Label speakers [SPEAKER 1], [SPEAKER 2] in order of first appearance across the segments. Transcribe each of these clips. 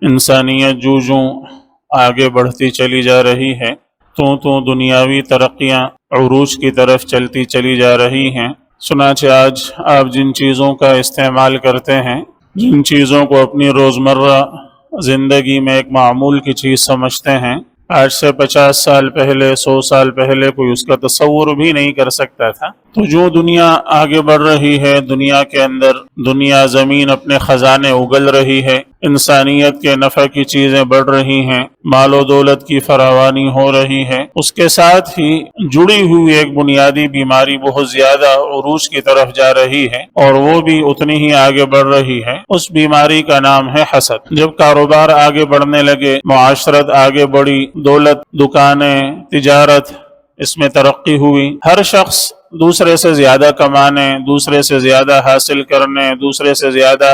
[SPEAKER 1] انسانیت جوں آگے بڑھتی چلی جا رہی ہے تو دنیاوی ترقیاں عروج کی طرف چلتی چلی جا رہی ہیں۔ چنانچہ آج آپ جن چیزوں کا استعمال کرتے ہیں، جن چیزوں کو اپنی روزمرہ زندگی میں ایک معمول کی چیز سمجھتے ہیں، آج سے 50 سال پہلے، 100 سال پہلے کوئی اس کا تصور بھی نہیں کر سکتا تھا۔ تو جو دنیا آگے بڑھ رہی ہے، دنیا کے اندر دنیا زمین اپنے خزانے اگل رہی ہے، انسانیت کے نفع کی چیزیں بڑھ رہی ہیں، مال و دولت کی فراوانی ہو رہی ہے، اس کے ساتھ ہی جڑی ہوئی ایک بنیادی بیماری بہت زیادہ عروج کی طرف جا رہی ہے، اور وہ بھی اتنی ہی آگے بڑھ رہی ہے۔ اس بیماری کا نام ہے حسد۔ جب کاروبار آگے بڑھنے لگے، معاشرت آگے بڑھی، دولت، دکانیں، تجارت اس میں ترقی ہوئی، ہر شخص دوسرے سے زیادہ کمانے، دوسرے سے زیادہ حاصل کرنے، دوسرے سے زیادہ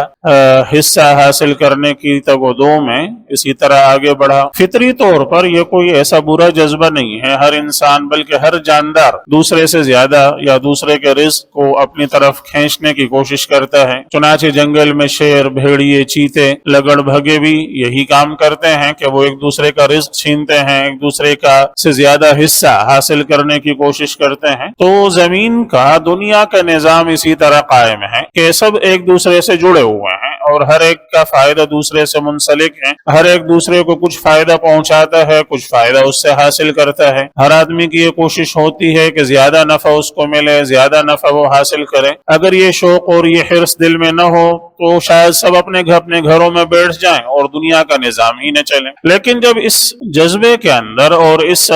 [SPEAKER 1] حصہ حاصل کرنے کی تگ و دو میں اسی طرح آگے بڑھا۔ فطری طور پر یہ کوئی ایسا برا جذبہ نہیں ہے، ہر انسان بلکہ ہر جاندار دوسرے سے زیادہ یا دوسرے کے رزق کو اپنی طرف کھینچنے کی کوشش کرتا ہے۔ چنانچہ جنگل میں شیر، بھیڑیے، چیتے، لگڑ بھگے بھی یہی کام کرتے ہیں کہ وہ ایک دوسرے کا رزق چھینتے ہیں، ایک دوسرے کا سے زیادہ حصہ حاصل کرنے کی کوشش کرتے ہیں۔ تو زمین کا، دنیا کا نظام اسی طرح قائم ہے کہ سب ایک دوسرے سے جڑے ہوئے ہیں اور ہر ایک کا فائدہ دوسرے سے منسلک ہے، ہر ایک دوسرے کو کچھ فائدہ پہنچاتا ہے، کچھ فائدہ اس سے حاصل کرتا ہے۔ ہر آدمی کی یہ کوشش ہوتی ہے کہ زیادہ نفع اس کو ملے، زیادہ نفع وہ حاصل کرے۔ اگر یہ شوق اور یہ حرص دل میں نہ ہو تو شاید سب اپنے گھروں میں بیٹھ جائیں اور دنیا کا نظام ہی نہ چلے۔ لیکن جب اس جذبے کے اندر اور اس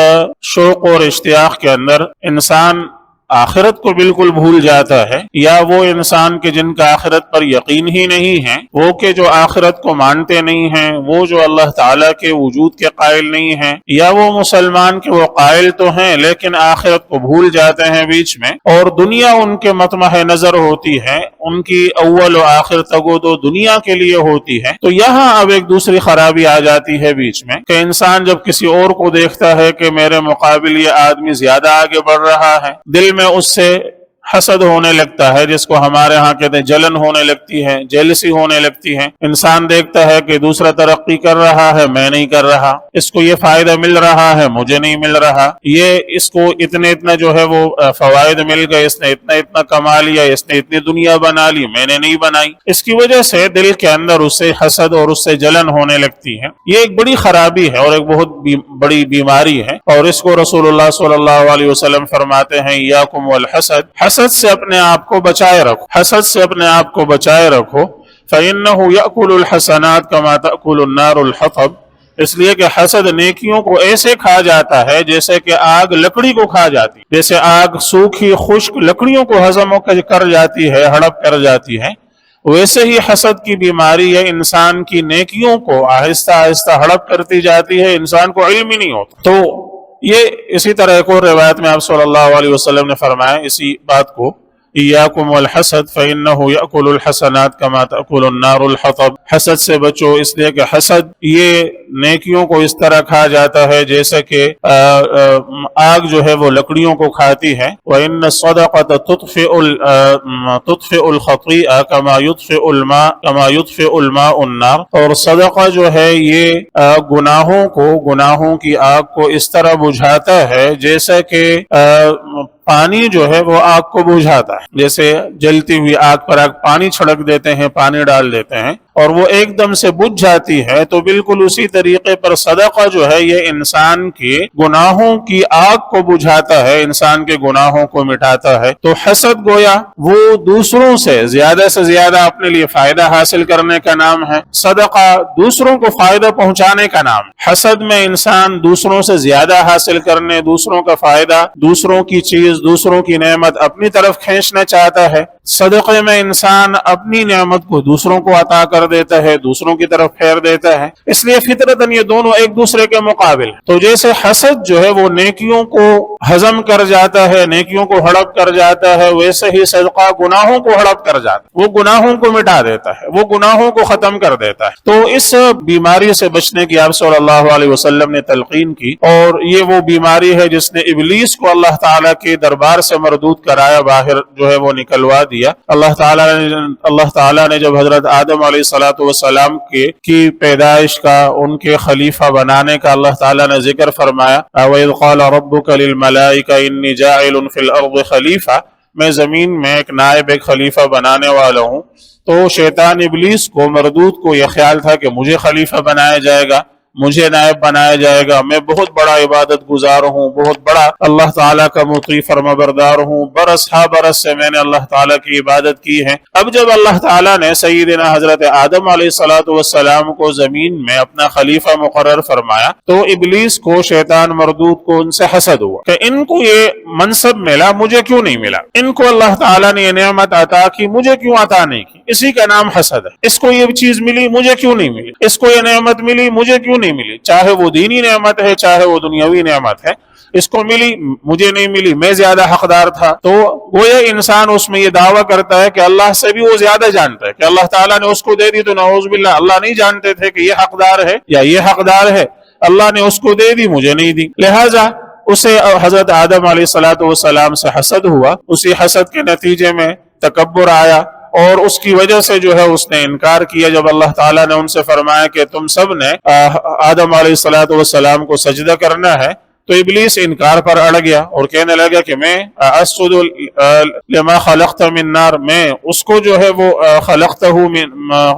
[SPEAKER 1] شوق اور اشتیاق کے اندر انسان آخرت کو بالکل بھول جاتا ہے، یا وہ انسان کے جن کا آخرت پر یقین ہی نہیں ہے، وہ کہ جو آخرت کو مانتے نہیں ہیں، وہ جو اللہ تعالیٰ کے وجود کے قائل نہیں ہیں، یا وہ مسلمان کے وہ قائل تو ہیں لیکن آخرت کو بھول جاتے ہیں بیچ میں، اور دنیا ان کے مطمح نظر ہوتی ہے، ان کی اول و آخر تگودو دنیا کے لیے ہوتی ہے، تو یہاں اب ایک دوسری خرابی آ جاتی ہے بیچ میں کہ انسان جب کسی اور کو دیکھتا ہے کہ میرے مقابل یہ آدمی زیادہ آگے بڑھ رہا ہے، دل میں اس سے حسد ہونے لگتا ہے، جس کو ہمارے ہاں کہتے ہیں جلن ہونے لگتی ہے، جیلسی ہونے لگتی ہے۔ انسان دیکھتا ہے کہ دوسرا ترقی کر رہا ہے، میں نہیں کر رہا، اس کو یہ فائدہ مل رہا ہے، مجھے نہیں مل رہا، یہ اس کو اتنا جو ہے وہ فوائد مل گئے، اس نے اتنا کما لیا، اس نے اتنی دنیا بنا لی، میں نے نہیں بنائی۔ اس کی وجہ سے دل کے اندر اس سے حسد اور اس سے جلن ہونے لگتی ہے۔ یہ ایک بڑی خرابی ہے اور ایک بہت بڑی بیماری ہے، اور اس کو رسول اللہ صلی اللہ علیہ وسلم فرماتے ہیں ایاکم والحسد، حسد سے اپنے آپ کو بچائے رکھو، حسد سے اپنے آپ کو بچائے رکھو، فَإِنَّهُ يَأْكُلُ الْحَسَنَاتِ كَمَا تَأْكُلُ النَّارُ الْحَطَبَ، اس لیے کہ حسد نیکیوں کو ایسے کھا جاتا ہے جیسے کہ آگ لکڑی کو کھا جاتی، جیسے آگ سوکھی خشک لکڑیوں کو ہضم کر جاتی ہے، ہڑپ کر جاتی ہے، ویسے ہی حسد کی بیماری ہے، انسان کی نیکیوں کو آہستہ آہستہ ہڑپ کرتی جاتی ہے، انسان کو علم ہی نہیں ہوتا۔ تو یہ اسی طرح ایک اور روایت میں آپ صلی اللہ علیہ وسلم نے فرمایا اسی بات کو، ایاکم والحسد فإنه يأكل الحسنات كما تأكل النار الحطب، حسد سے بچو، اس لیے کہ حسد یہ نیکیوں کو اس طرح کھا جاتا ہے جیسے کہ آگ جو ہے وہ لکڑیوں کو کھاتی ہے۔ وَإِنَّ الصَّدَقَةَ تُطْفِئُ الْخَطِيئَةَ كَمَا يُطْفِئُ الْمَاءُ النَّارَ، اور صدقہ جو ہے یہ گناہوں کی آگ کو اس طرح بجھاتا ہے جیسے کہ پانی جو ہے وہ آگ کو بجھاتا ہے، جیسے جلتی ہوئی آگ پر پانی چھڑک دیتے ہیں، پانی ڈال دیتے ہیں اور وہ ایک دم سے بجھ جاتی ہے، تو بالکل اسی طریقے پر صدقہ جو ہے یہ انسان کے گناہوں کی آگ کو بجھاتا ہے، انسان کے گناہوں کو مٹاتا ہے۔ تو حسد گویا وہ دوسروں سے زیادہ اپنے لیے فائدہ حاصل کرنے کا نام ہے، صدقہ دوسروں کو فائدہ پہنچانے کا نام ہے۔ حسد میں انسان دوسروں سے زیادہ حاصل کرنے، دوسروں کا فائدہ، دوسروں کی چیز، دوسروں کی نعمت اپنی طرف کھینچنا چاہتا ہے۔ صدقے میں انسان اپنی نعمت کو دوسروں کو عطا کر دیتا ہے، دوسروں کی طرف پھیر دیتا ہے، اس لیے فطرتاً یہ دونوں ایک دوسرے کے مقابل۔ تو جیسے حسد جو ہے وہ نیکیوں کو ہضم کر جاتا ہے، نیکیوں کو ہڑپ کر جاتا ہے، ویسے ہی صدقہ گناہوں کو ہڑپ کر جاتا ہے، وہ گناہوں کو مٹا دیتا ہے، وہ گناہوں کو ختم کر دیتا ہے۔ تو اس بیماری سے بچنے کی آپ صلی اللہ علیہ وسلم نے تلقین کی، اور یہ وہ بیماری ہے جس نے ابلیس کو اللہ تعالیٰ کے دربار سے مردود کرایا، باہر جو ہے وہ نکلوا دیا۔ اللہ تعالیٰ نے جب حضرت آدم علیہ السلام کی پیدائش کا، ان کے خلیفہ بنانے کا اللہ تعالیٰ نے ذکر فرمایا، وَإِذْ قَالَ رَبُّكَ لِلْمَلَائِكَةِ إِنِّي جَاعِلٌ فِي الْأَرْضِ خَلِيفَةً، میں زمین میں ایک نائب، ایک خلیفہ بنانے والا ہوں۔ تو شیطان ابلیس کو، مردود کو یہ خیال تھا کہ مجھے خلیفہ بنایا جائے گا، مجھے نائب بنایا جائے گا، میں بہت بڑا عبادت گزار ہوں، بہت بڑا اللہ تعالیٰ کا مطیع فرما بردار ہوں، برس ہا برس سے میں نے اللہ تعالیٰ کی عبادت کی ہے۔ اب جب اللہ تعالیٰ نے سیدنا حضرت آدم علیہ السلام کو زمین میں اپنا خلیفہ مقرر فرمایا تو ابلیس کو، شیطان مردود کو ان سے حسد ہوا کہ ان کو یہ منصب ملا، مجھے کیوں نہیں ملا؟ ان کو اللہ تعالیٰ نے یہ نعمت عطا کی، مجھے کیوں عطا نہیں کی؟ اسی کا نام حسد ہے۔ اس کو یہ چیز ملی، مجھے کیوں نہیں ملی؟ اس کو یہ نعمت ملی، مجھے کیوں نہیں ملی؟ چاہے وہ دینی نعمت ہے، چاہے وہ دنیاوی نعمت ہے، اس کو ملی، مجھے نہیں ملی، میں زیادہ حقدار تھا۔ تو گویا انسان اس میں یہ دعویٰ کرتا ہے کہ اللہ سے بھی وہ زیادہ جانتا ہے، کہ اللہ تعالیٰ نے اس کو دے دی تو نعوذ باللہ اللہ نہیں جانتے تھے کہ یہ حقدار ہے یا یہ حقدار ہے، اللہ نے اس کو دے دی، مجھے نہیں دی۔ لہٰذا اسے حضرت آدم علیہ السلام سے حسد ہوا، اسی حسد کے نتیجے میں تکبر آیا، اور اس کی وجہ سے جو ہے اس نے انکار کیا۔ جب اللہ تعالیٰ نے ان سے فرمایا کہ تم سب نے آدم علیہ السلام کو سجدہ کرنا ہے، تو ابلیس انکار پر اڑ گیا اور کہنے لگا کہ میں اسجد لما خلقت من نار، میں اس کو جو ہے وہ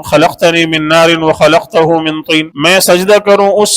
[SPEAKER 1] خلقتنی من نار وخلقتہ من طین، میں سجدہ کروں اس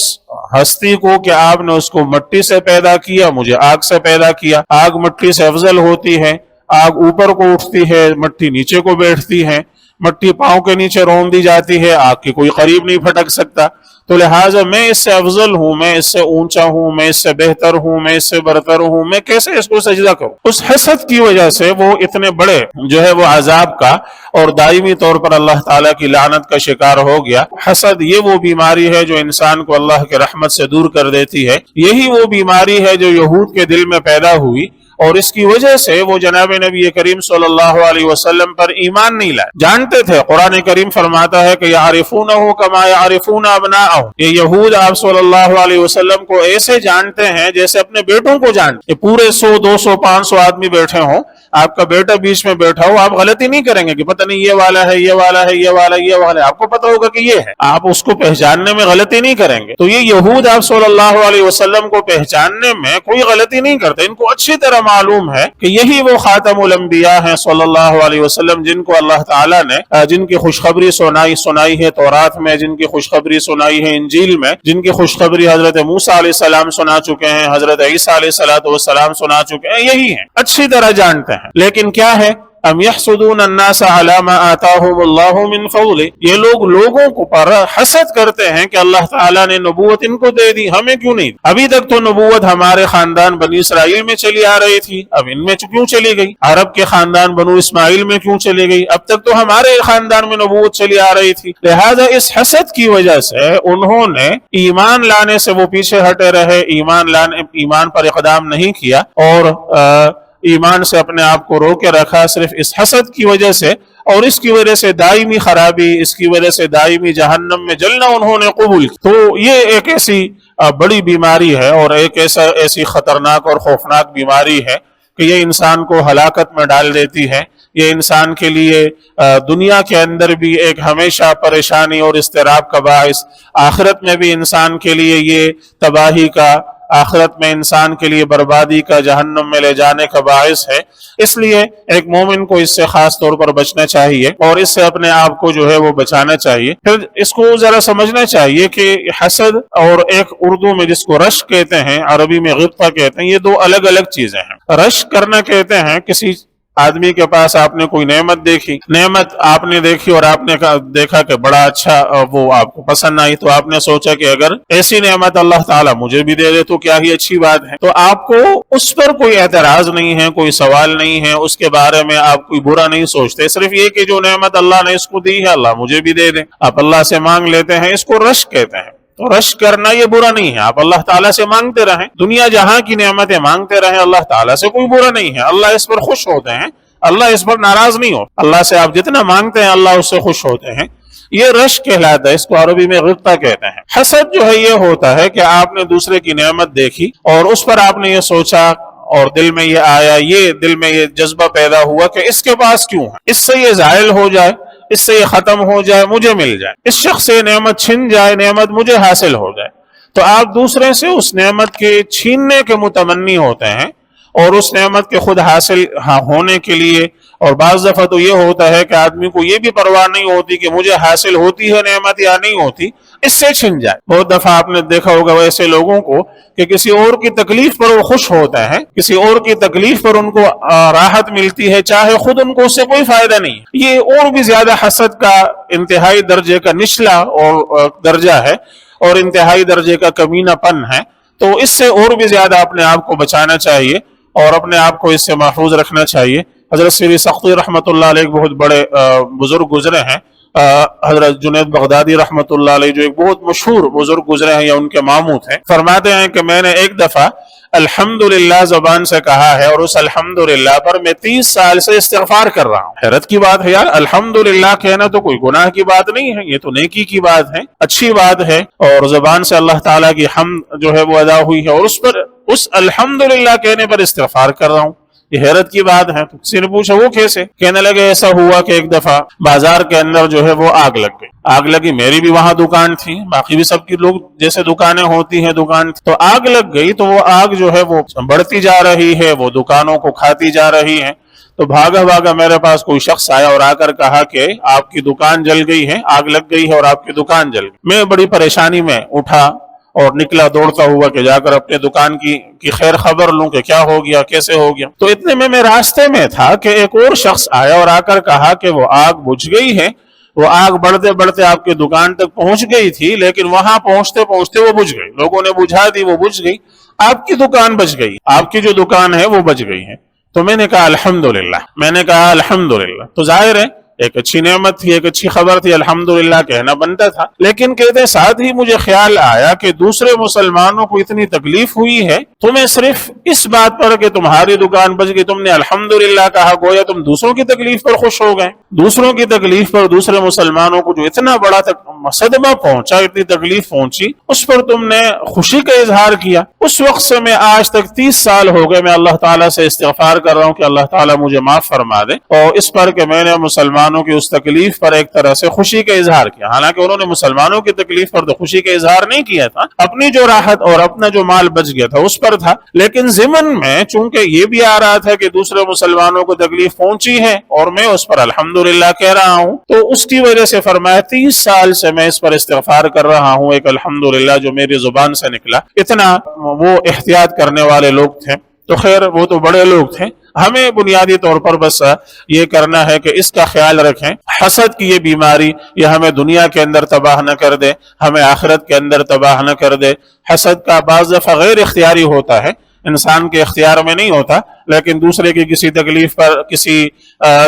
[SPEAKER 1] ہستی کو کہ آپ نے اس کو مٹی سے پیدا کیا، مجھے آگ سے پیدا کیا۔ آگ مٹی سے افضل ہوتی ہے، آگ اوپر کو اٹھتی ہے، مٹی نیچے کو بیٹھتی ہے، مٹی پاؤں کے نیچے رون دی جاتی ہے، آگ کے کوئی قریب نہیں پھٹک سکتا۔ تو لہٰذا میں اس سے افضل ہوں، میں اس سے اونچا ہوں، میں اس سے بہتر ہوں، میں اس سے برتر ہوں، میں کیسے اس کو سجدہ کروں؟ اس حسد کی وجہ سے وہ اتنے بڑے جو ہے وہ عذاب کا اور دائمی طور پر اللہ تعالیٰ کی لعنت کا شکار ہو گیا۔ حسد یہ وہ بیماری ہے جو انسان کو اللہ کے رحمت سے دور کر دیتی ہے، یہی وہ بیماری ہے جو یہود کے دل میں پیدا ہوئی، اور اس کی وجہ سے وہ جناب نبی کریم صلی اللہ علیہ وسلم پر ایمان نہیں لائے۔ جانتے تھے، قرآن کریم فرماتا ہے کہ یعرفونہ کما یعرفون ابناءہم، یہ یہود آپ صلی اللہ علیہ وسلم کو ایسے جانتے ہیں جیسے اپنے بیٹوں کو جانتے۔ یہ پورے 100 200 500 آدمی بیٹھے ہوں، آپ کا بیٹا بیچ میں بیٹھا ہو، آپ غلطی نہیں کریں گے کہ پتہ نہیں یہ والا ہے، یہ والا ہے، یہ والا، یہ والا ہے، آپ کو پتہ ہوگا کہ یہ ہے، آپ اس کو پہچاننے میں غلطی نہیں کریں گے۔ تو یہ یہود آپ صلی اللہ علیہ وسلم کو پہچاننے میں کوئی غلطی نہیں کرتے، ان کو اچھی طرح معلوم ہے کہ یہی وہ خاتم الانبیاء ہیں صلی اللہ علیہ وسلم، جن کو اللہ تعالیٰ نے جن کی خوشخبری سنائی ہے تورات میں، جن کی خوشخبری سنائی ہے انجیل میں، جن کی خوشخبری حضرت موسیٰ علیہ السلام سنا چکے ہیں، حضرت عیسیٰ علیہ السلام سنا چکے ہیں، یہی ہیں، اچھی طرح جانتے ہیں۔ لیکن کیا ہے؟ ام یحسدون الناس علی ما آتاہم اللہ من فضلہ، یہ لوگ لوگوں کو پر حسد کرتے ہیں کہ اللہ تعالیٰ نے نبوت ان کو دے دی، ہمیں کیوں نہیں؟ ابھی تک تو نبوت ہمارے خاندان بنی اسرائیل میں چلی آ رہی تھی، اب ان میں کیوں چلی گئی؟ عرب کے خاندان بنو اسماعیل میں کیوں چلی گئی؟ اب تک تو ہمارے خاندان میں نبوت چلی آ رہی تھی۔ لہذا اس حسد کی وجہ سے انہوں نے ایمان لانے سے وہ پیچھے ہٹے رہے، ایمان پر اقدام نہیں کیا، اور ایمان سے اپنے آپ کو روکے رکھا، صرف اس حسد کی وجہ سے، اور اس کی وجہ سے دائمی خرابی، اس کی وجہ سے دائمی جہنم میں جلنا انہوں نے قبول کی۔ تو یہ ایک ایسی بڑی بیماری ہے اور ایک ایسی خطرناک اور خوفناک بیماری ہے کہ یہ انسان کو ہلاکت میں ڈال دیتی ہے۔ یہ انسان کے لیے دنیا کے اندر بھی ایک ہمیشہ پریشانی اور اضطراب کا باعث، آخرت میں بھی انسان کے لیے یہ تباہی کا، آخرت میں انسان کے لیے بربادی کا، جہنم میں لے جانے کا باعث ہے۔ اس لیے ایک مومن کو اس سے خاص طور پر بچنا چاہیے اور اس سے اپنے آپ کو جو ہے وہ بچانا چاہیے۔ پھر اس کو ذرا سمجھنا چاہیے کہ حسد اور ایک اردو میں جس کو رشک کہتے ہیں، عربی میں غبطہ کہتے ہیں، یہ دو الگ الگ چیزیں ہیں۔ رشک کرنا کہتے ہیں کسی آدمی کے پاس آپ نے کوئی نعمت آپ نے دیکھی اور آپ نے دیکھا کہ بڑا اچھا، وہ آپ کو پسند آئی، تو آپ نے سوچا کہ اگر ایسی نعمت اللہ تعالیٰ مجھے بھی دے دے تو کیا ہی اچھی بات ہے۔ تو آپ کو اس پر کوئی اعتراض نہیں ہے، کوئی سوال نہیں ہے، اس کے بارے میں آپ کوئی برا نہیں سوچتے، صرف یہ کہ جو نعمت اللہ نے اس کو دی ہے اللہ مجھے بھی دے دے، آپ اللہ سے مانگ لیتے ہیں، اس کو رشک کہتے ہیں۔ تو رشک کرنا یہ برا نہیں ہے، آپ اللہ تعالیٰ سے مانگتے رہیں، دنیا جہاں کی نعمتیں مانگتے رہیں، اللہ تعالیٰ سے کوئی برا نہیں ہے، اللہ اس پر خوش ہوتے ہیں، اللہ اس پر ناراض نہیں ہو۔ اللہ سے آپ جتنا مانگتے ہیں اللہ اس سے خوش ہوتے ہیں، یہ رشک کہلاتا ہے، اس کو عربی میں غبطہ کہتے ہیں۔ حسد جو ہے یہ ہوتا ہے کہ آپ نے دوسرے کی نعمت دیکھی اور اس پر آپ نے یہ سوچا اور دل میں یہ آیا، دل میں یہ جذبہ پیدا ہوا کہ اس کے پاس کیوں ہے، اس سے یہ زائل ہو جائے، اس سے یہ ختم ہو جائے، مجھے مل جائے، اس شخص سے نعمت چھن جائے، نعمت مجھے حاصل ہو جائے، تو آپ دوسرے سے اس نعمت کے چھیننے کے متمنی ہوتے ہیں اور اس نعمت کے خود حاصل ہونے کے لیے. اور بعض دفعہ تو یہ ہوتا ہے کہ آدمی کو یہ بھی پرواہ نہیں ہوتی کہ مجھے حاصل ہوتی ہے نعمت یا نہیں ہوتی، اس سے چھن جائے. بہت دفعہ آپ نے دیکھا ہوگا ویسے لوگوں کو کہ کسی اور کی تکلیف پر وہ خوش ہوتا ہے، کسی اور کی تکلیف پر ان کو راحت ملتی ہے، چاہے خود ان کو اس سے کوئی فائدہ نہیں. یہ اور بھی زیادہ حسد کا انتہائی درجے کا نچلا اور درجہ ہے اور انتہائی درجے کا کمینہ پن ہے. تو اس سے اور بھی زیادہ اپنے آپ کو بچانا چاہیے اور اپنے آپ کو اس سے محفوظ رکھنا چاہیے. حضرت سیری سختی رحمۃ اللہ علیہ ایک بہت بڑے بزرگ گزرے ہیں، حضرت جنید بغدادی رحمۃ اللہ علیہ جو ایک بہت مشہور بزرگ گزرے ہیں یا ان کے ماموں تھے، فرماتے ہیں کہ میں نے ایک دفعہ الحمدللہ زبان سے کہا ہے اور اس الحمدللہ پر میں 30 سال سے استغفار کر رہا ہوں. حیرت کی بات ہے یار، الحمدللہ کہنا تو کوئی گناہ کی بات نہیں ہے، یہ تو نیکی کی بات ہے، اچھی بات ہے، اور زبان سے اللہ تعالیٰ کی حمد جو ہے وہ ادا ہوئی ہے اور اس الحمدللہ کہنے پر استغفار کر رہا ہوں. یہ حیرت کی بات ہے. تو کسی نے پوچھا وہ کیسے؟ کہنے لگے ایسا ہوا کہ ایک دفعہ بازار کے اندر جو ہے وہ آگ لگ گئی. آگ لگی، میری بھی وہاں دکان تھی، باقی بھی سب کی لوگ جیسے دکانیں ہوتی ہیں دکان تھی، تو آگ لگ گئی. تو وہ آگ جو ہے وہ بڑھتی جا رہی ہے، وہ دکانوں کو کھاتی جا رہی ہے. تو بھاگا میرے پاس کوئی شخص آیا اور آ کر کہا کہ آپ کی دکان جل گئی ہے، آگ لگ گئی ہے اور آپ کی دکان جل گئی. میں بڑی پریشانی میں اٹھا اور نکلا دوڑتا ہوا کہ جا کر اپنے دکان کی خیر خبر لوں کہ کیا ہو گیا، کیسے ہو گیا. تو اتنے میں راستے میں تھا کہ ایک اور شخص آیا اور آ کر کہا کہ وہ آگ بجھ گئی ہے، وہ آگ بڑھتے بڑھتے آپ کی دکان تک پہنچ گئی تھی، لیکن وہاں پہنچتے پہنچتے وہ بجھ گئی، لوگوں نے بجھا دی، وہ بجھ گئی، آپ کی دکان بچ گئی، آپ کی جو دکان ہے وہ بچ گئی ہے. تو میں نے کہا الحمدللہ، میں نے کہا الحمدللہ. تو ظاہر ہے ایک اچھی نعمت تھی، ایک اچھی خبر تھی، الحمدللہ کہنا بنتا تھا. لیکن کہتے ساتھ ہی مجھے خیال آیا کہ دوسرے مسلمانوں کو اتنی تکلیف ہوئی ہے، تمہیں صرف اس بات پر کہ تمہاری دکان بچ گئی تم نے الحمدللہ کہا، گویا تم دوسروں کی تکلیف پر خوش ہو گئے. دوسروں کی تکلیف پر، دوسرے مسلمانوں کو جو اتنا بڑا صدمہ پہنچا، اتنی تکلیف پہنچی، اس پر تم نے خوشی کا اظہار کیا. اس وقت سے میں آج تک 30 سال ہو گئے میں اللہ تعالیٰ سے استغفار کر رہا ہوں کہ اللہ تعالیٰ مجھے معاف فرما دے، اور اس پر کہ میں نے مسلمانوں کی اس تکلیف پر ایک طرح سے خوشی کا اظہار کیا. حالانکہ انہوں نے مسلمانوں کی تکلیف پر تو خوشی کا اظہار نہیں کیا تھا، اپنی جو راحت اور اپنا جو مال بچ گیا تھا اس پر تھا. لیکن ضمن میں چونکہ یہ بھی آ رہا تھا کہ دوسرے مسلمانوں کو تکلیف پہنچی ہے اور میں اس پر الحمدللہ کہہ رہا ہوں، تو اس کی وجہ سے فرمایا 30 سال سے میں اس پر استغفار کر رہا ہوں. ایک الحمدللہ جو میری زبان سے نکلا، اتنا وہ احتیاط کرنے والے لوگ تھے. تو خیر وہ تو بڑے لوگ تھے. ہمیں بنیادی طور پر بس یہ کرنا ہے کہ اس کا خیال رکھیں، حسد کی یہ بیماری یہ ہمیں دنیا کے اندر تباہ نہ کر دے، ہمیں آخرت کے اندر تباہ نہ کر دے. حسد کا بعض دفعہ غیر اختیاری ہوتا ہے، انسان کے اختیار میں نہیں ہوتا، لیکن دوسرے کی کسی تکلیف پر، کسی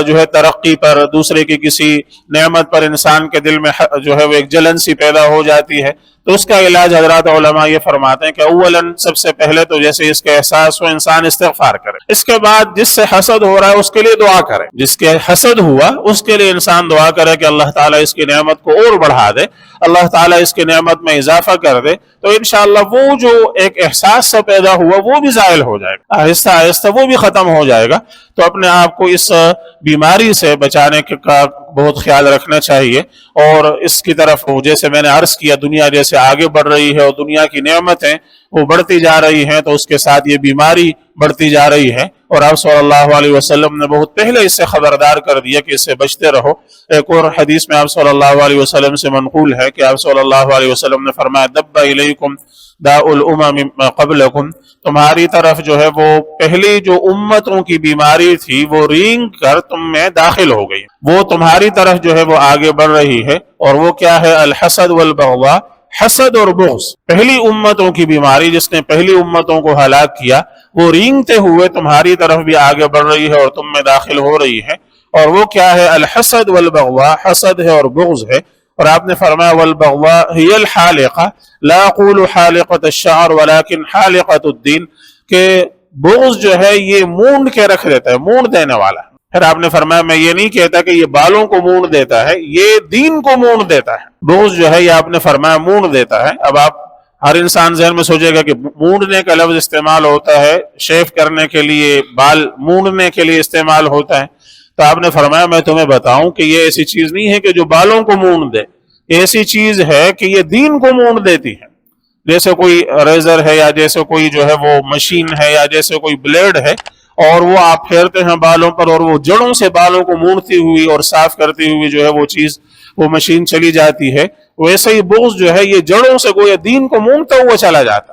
[SPEAKER 1] جو ہے ترقی پر، دوسرے کی کسی نعمت پر انسان کے دل میں جو ہے وہ ایک جلن سی پیدا ہو جاتی ہے. تو اس کا علاج حضرات علماء یہ فرماتے ہیں کہ اولاً سب سے پہلے تو جیسے اس کا احساس ہو انسان استغفار کرے. اس کے بعد جس سے حسد ہو رہا ہے اس کے لیے دعا کرے، جس کے حسد ہوا اس کے لیے انسان دعا کرے کہ اللہ تعالیٰ اس کی نعمت کو اور بڑھا دے، اللہ تعالیٰ اس کی نعمت میں اضافہ کر دے. تو انشاءاللہ وہ جو ایک احساس سے پیدا ہوا وہ بھی زائل ہو جائے گا، آہستہ آہستہ وہ بھی ختم ہو جائے گا. تو اپنے آپ کو اس بیماری سے بچانے کا بہت خیال رکھنا چاہیے. اور اس کی طرف جیسے میں نے عرض کیا، دنیا جیسے آگے بڑھ رہی ہے اور دنیا کی نعمتیں وہ بڑھتی جا رہی ہیں، تو اس کے ساتھ یہ بیماری بڑھتی جا رہی ہے. اور آپ صلی اللہ علیہ وسلم نے بہت پہلے اس سے خبردار کر دیا کہ اس سے بچتے رہو. ایک اور حدیث میں آپ صلی اللہ علیہ وسلم سے منقول ہے کہ آپ صلی اللہ علیہ وسلم نے فرمایا دب الیکم داء الامم قبلکم، تمہاری طرف جو ہے وہ پہلی جو امتوں کی بیماری تھی وہ رینگ کر تم میں داخل ہو گئی، وہ تمہاری طرف جو ہے وہ آگے بڑھ رہی ہے. اور وہ کیا ہے؟ الحسد والبغضاء، حسد اور بغض. پہلی امتوں کی بیماری جس نے پہلی امتوں کو ہلاک کیا وہ رینگتے ہوئے تمہاری طرف بھی آگے بڑھ رہی ہے اور تم میں داخل ہو رہی ہے. اور وہ کیا ہے؟ الحسد والبغضاء، حسد ہے اور بغض ہے. اور آپ نے فرمایا والبغضاء هي الحالقہ لا اقول حالقۃ الشعر ولكن حالقۃ الدین، کہ بغض جو ہے یہ مونڈ کے رکھ دیتا ہے، مونڈ دینے والا. پھر آپ نے فرمایا میں یہ نہیں کہتا کہ یہ بالوں کو مونڈ دیتا ہے، یہ دین کو مونڈ دیتا ہے. بغض جو ہے یہ آپ نے فرمایا مونڈ دیتا ہے. اب آپ ہر انسان ذہن میں سوچے گا کہ مونڈنے کا لفظ استعمال ہوتا ہے، شیو کرنے کے لیے، بال مونڈنے کے لیے استعمال ہوتا ہے. تو آپ نے فرمایا میں تمہیں بتاؤں کہ یہ ایسی چیز نہیں ہے کہ جو بالوں کو مونڈ دے، ایسی چیز ہے کہ یہ دین کو مونڈ دیتی ہے. جیسے کوئی ریزر ہے، یا جیسے کوئی جو ہے وہ مشین ہے، یا جیسے کوئی بلیڈ ہے، اور وہ آپ پھیرتے ہیں بالوں پر اور وہ جڑوں سے بالوں کو مونڈتی ہوئی اور صاف کرتی ہوئی جو ہے وہ چیز، وہ مشین چلی جاتی ہے، ویسے ہی بغض جو ہے یہ جڑوں سے گویا دین کو مونڈتا ہوا چلا جاتا.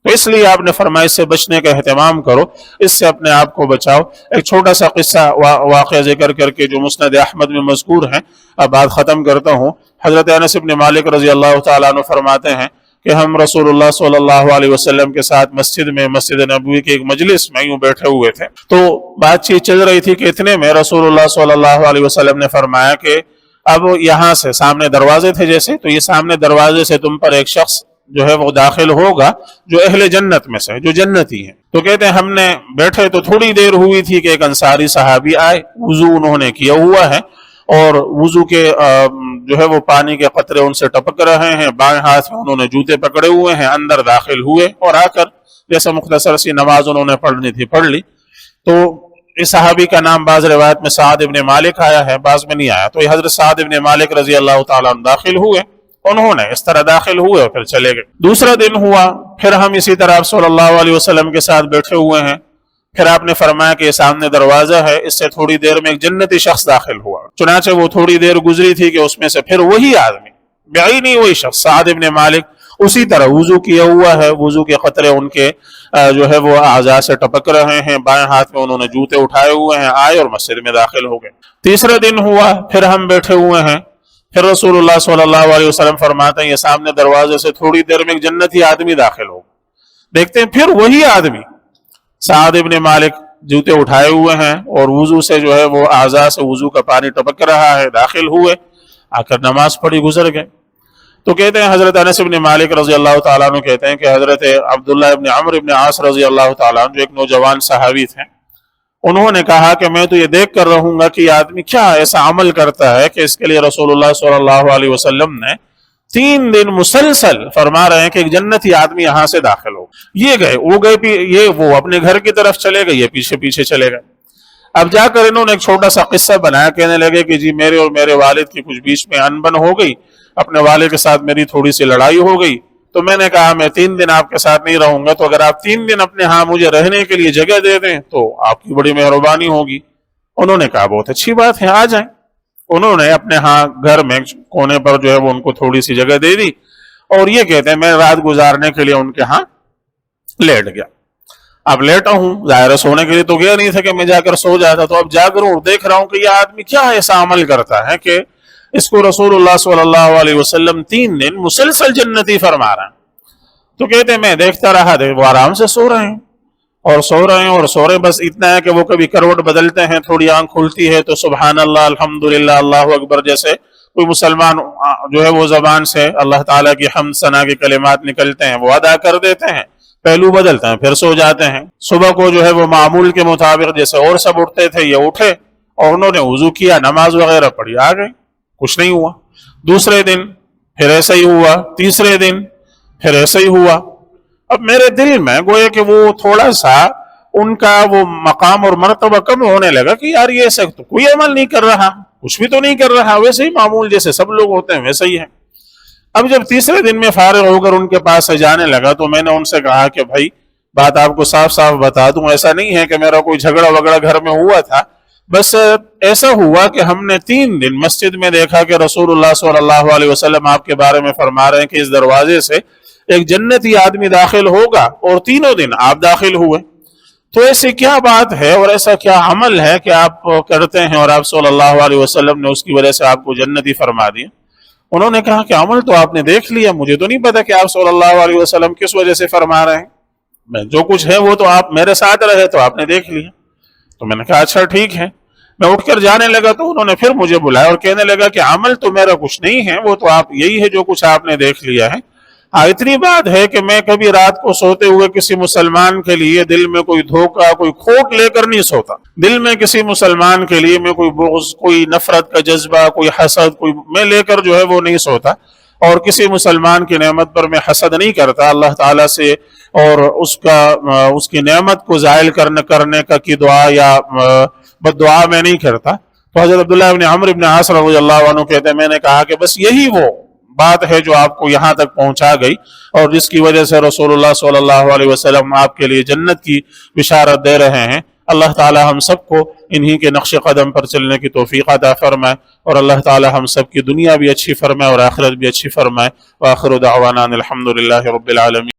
[SPEAKER 1] تو اس لیے آپ نے فرمایا اس سے بچنے کا اہتمام کرو، اس سے اپنے آپ کو بچاؤ. ایک چھوٹا سا قصہ واقعہ ذکر کر کے جو مسند احمد میں مذکور ہیں، اب بات ختم کرتا ہوں. حضرت انس بن مالک رضی اللہ تعالیٰ عنہ فرماتے ہیں کہ ہم رسول اللہ صلی اللہ علیہ وسلم کے ساتھ مسجد نبوی کے ایک مجلس میں یوں بیٹھے ہوئے تھے. تو بات چیت چل رہی تھی کہ اتنے میں رسول اللہ صلی اللہ علیہ وسلم نے فرمایا کہ اب یہاں سے سامنے دروازے تھے جیسے، تو یہ سامنے دروازے سے تم پر ایک شخص جو ہے وہ داخل ہوگا جو اہل جنت میں سے، جو جنتی ہیں. تو کہتے ہیں ہم نے بیٹھے تو تھوڑی دیر ہوئی تھی کہ ایک انصاری صحابی آئے، وضو انہوں نے کیا ہوا ہے اور وضو کے جو ہے وہ پانی کے قطرے ان سے ٹپک رہے ہیں، بائیں ہاتھ میں انہوں نے جوتے پکڑے ہوئے ہیں، اندر داخل ہوئے اور آ کر جیسے مختصر سی نماز انہوں نے پڑھنی تھی پڑھ لی. تو اس صحابی کا نام بعض روایت میں سعد ابن مالک آیا ہے، بعض میں نہیں آیا. تو یہ حضرت سعد ابن مالک رضی اللہ تعالیٰ عنہ داخل ہوئے، انہوں نے اس طرح داخل ہوئے اور پھر چلے گئے. دوسرا دن ہوا، پھر ہم اسی طرح صلی اللہ علیہ وسلم کے ساتھ بیٹھے ہوئے ہیں. پھر آپ نے فرمایا کہ یہ سامنے دروازہ ہے، اس سے تھوڑی دیر میں ایک جنتی شخص داخل ہوا. چنانچہ وہ تھوڑی دیر گزری تھی کہ اس میں سے پھر وہی آدمی، بعینی وہی شخص سعد ابن مالک، اسی طرح وضو کیا ہوا ہے، وضو کے قطرے ان کے جو ہے وہ اعضاء سے ٹپک رہے ہیں، بائیں ہاتھ میں انہوں نے جوتے اٹھائے ہوئے ہیں، آئے اور مسجد میں داخل ہو گئے. تیسرا دن ہوا، پھر ہم بیٹھے ہوئے ہیں. پھر رسول اللہ صلی اللہ علیہ وسلم فرماتے ہیں یہ سامنے دروازے سے تھوڑی دیر میں ایک جنتی آدمی داخل ہو. دیکھتے ہیں پھر وہی آدمی سعد ابن مالک جوتے اٹھائے ہوئے ہیں اور وضو سے جو ہے وہ اعضاء سے وضو کا پانی ٹپک رہا ہے، داخل ہوئے، آ کر نماز پڑھی، گزر گئے. تو کہتے ہیں حضرت انس بن مالک رضی اللہ تعالیٰ عنہ کہتے ہیں کہ حضرت عبداللہ ابن عمرو ابن عاص رضی اللہ تعالیٰ عنہ جو ایک نوجوان صحابی تھے، انہوں نے کہا کہ میں تو یہ دیکھ کر رہوں گا کہ یہ آدمی کیا ایسا عمل کرتا ہے کہ اس کے لیے رسول اللہ صلی اللہ علیہ وسلم نے 3 دن مسلسل فرما رہے ہیں کہ ایک جنتی آدمی یہاں سے داخل ہو. یہ گئے، وہ گئے، یہ وہ اپنے گھر کی طرف چلے گئے، یہ پیچھے پیچھے چلے گئے. اب جا کر انہوں نے ایک چھوٹا سا قصہ بنایا، کہنے لگے کہ جی میرے اور میرے والد کی کچھ بیچ میں انبن ہو گئی، اپنے والد کے ساتھ میری تھوڑی سی لڑائی ہو گئی، تو میں نے کہا میں 3 دن آپ کے ساتھ نہیں رہوں گا، تو اگر آپ 3 دن اپنے ہاں مجھے رہنے کے لیے جگہ دے دیں تو آپ کی بڑی مہربانی ہوگی. انہوں نے کہا بہت اچھی بات ہے، آ جائیں. انہوں نے اپنے ہاں گھر میں کونے پر جو ہے وہ ان کو تھوڑی سی جگہ دے دی اور یہ کہتے ہیں میں رات گزارنے کے لیے ان کے ہاں لیٹ گیا. اب لیٹا ہوں، ظاہر سونے کے لیے تو گیا نہیں تھا کہ میں جا کر سو جاتا. تو اب جا کر دیکھ رہا ہوں کہ یہ آدمی کیا ایسا عمل کرتا ہے کہ اس کو رسول اللہ صلی اللہ علیہ وسلم 3 دن مسلسل جنتی فرما رہا ہے. تو کہتے ہیں میں دیکھتا رہا، وہ آرام سے سو رہے ہیں اور سو رہے ہیں اور سو رہے ہیں، بس اتنا ہے کہ وہ کبھی کروٹ بدلتے ہیں، تھوڑی آنکھ کھلتی ہے تو سبحان اللہ، الحمدللہ، اللہ اکبر جیسے کوئی مسلمان جو ہے وہ زبان سے اللہ تعالیٰ کی حمد ثنا کے کلمات نکلتے ہیں وہ ادا کر دیتے ہیں، پہلو بدلتے ہیں، پھر سو جاتے ہیں. صبح کو جو ہے وہ معمول کے مطابق جیسے اور سب اٹھتے تھے یہ اٹھے اور انہوں نے وضو کیا، نماز وغیرہ پڑھی، آ گئے، کچھ نہیں ہوا. دوسرے دن پھر ایسا ہی ہوا، تیسرے دن پھر ایسا ہی ہوا. اب میرے دل میں گویا کہ وہ تھوڑا سا ان کا وہ مقام اور مرتبہ کم ہونے لگا کہ یار یہ ایسا تو کوئی عمل نہیں کر رہا، کچھ بھی تو نہیں کر رہا، ویسے ہی معمول جیسے سب لوگ ہوتے ہیں ویسے ہی ہے. اب جب تیسرے دن میں فارغ ہو کر ان کے پاس سے جانے لگا تو میں نے ان سے کہا کہ بھائی بات آپ کو صاف صاف بتا دوں، ایسا نہیں ہے کہ میرا کوئی جھگڑا وگڑا گھر میں ہوا تھا، بس ایسا ہوا کہ ہم نے 3 دن مسجد میں دیکھا کہ رسول اللہ صلی اللہ علیہ وسلم آپ کے بارے میں فرما رہے ہیں کہ اس دروازے سے ایک جنتی آدمی داخل ہوگا اور تینوں دن آپ داخل ہوئے. تو ایسی کیا بات ہے اور ایسا کیا عمل ہے کہ آپ کرتے ہیں اور آپ صلی اللہ علیہ وسلم نے اس کی وجہ سے آپ کو جنتی فرما دیا؟ انہوں نے کہا کہ عمل تو آپ نے دیکھ لیا، مجھے تو نہیں پتا کہ آپ صلی اللہ علیہ وسلم کس وجہ سے فرما رہے ہیں، جو کچھ ہے وہ تو آپ میرے ساتھ رہے تو آپ نے دیکھ لیا. تو میں نے کہا اچھا ٹھیک ہے. میں اٹھ کر جانے لگا تو انہوں نے پھر مجھے بلایا اور کہنے لگا کہ عمل تو میرا کچھ نہیں ہے، وہ تو آپ یہی ہے جو کچھ آپ نے دیکھ لیا ہے. اتنی بات ہے کہ میں کبھی رات کو سوتے ہوئے کسی مسلمان کے لیے دل میں کوئی دھوکہ کوئی کھوٹ لے کر نہیں سوتا. دل میں کسی مسلمان کے لیے میں کوئی بغض، کوئی نفرت کا جذبہ، کوئی حسد، کوئی میں لے کر جو ہے وہ نہیں سوتا. اور کسی مسلمان کی نعمت پر میں حسد نہیں کرتا اللہ تعالیٰ سے، اور اس کی نعمت کو زائل کرنے کا کی دعا یا بد دعا میں نہیں کرتا۔ تو حضرت عبداللہ بن عمرو بن عاص رضی اللہ عنہ کہتے ہیں میں نے کہا کہ بس یہی وہ بات ہے جو آپ کو یہاں تک پہنچا گئی، اور جس کی وجہ سے رسول اللہ صلی اللہ علیہ وسلم آپ کے لیے جنت کی بشارت دے رہے ہیں۔ اللہ تعالی ہم سب کو انہی کے نقش قدم پر چلنے کی توفیق عطا فرمائے، اور اللہ تعالی ہم سب کی دنیا بھی اچھی فرمائے اور آخرت بھی اچھی فرمائے۔ وآخر دعوانا الحمدللہ رب العالمین۔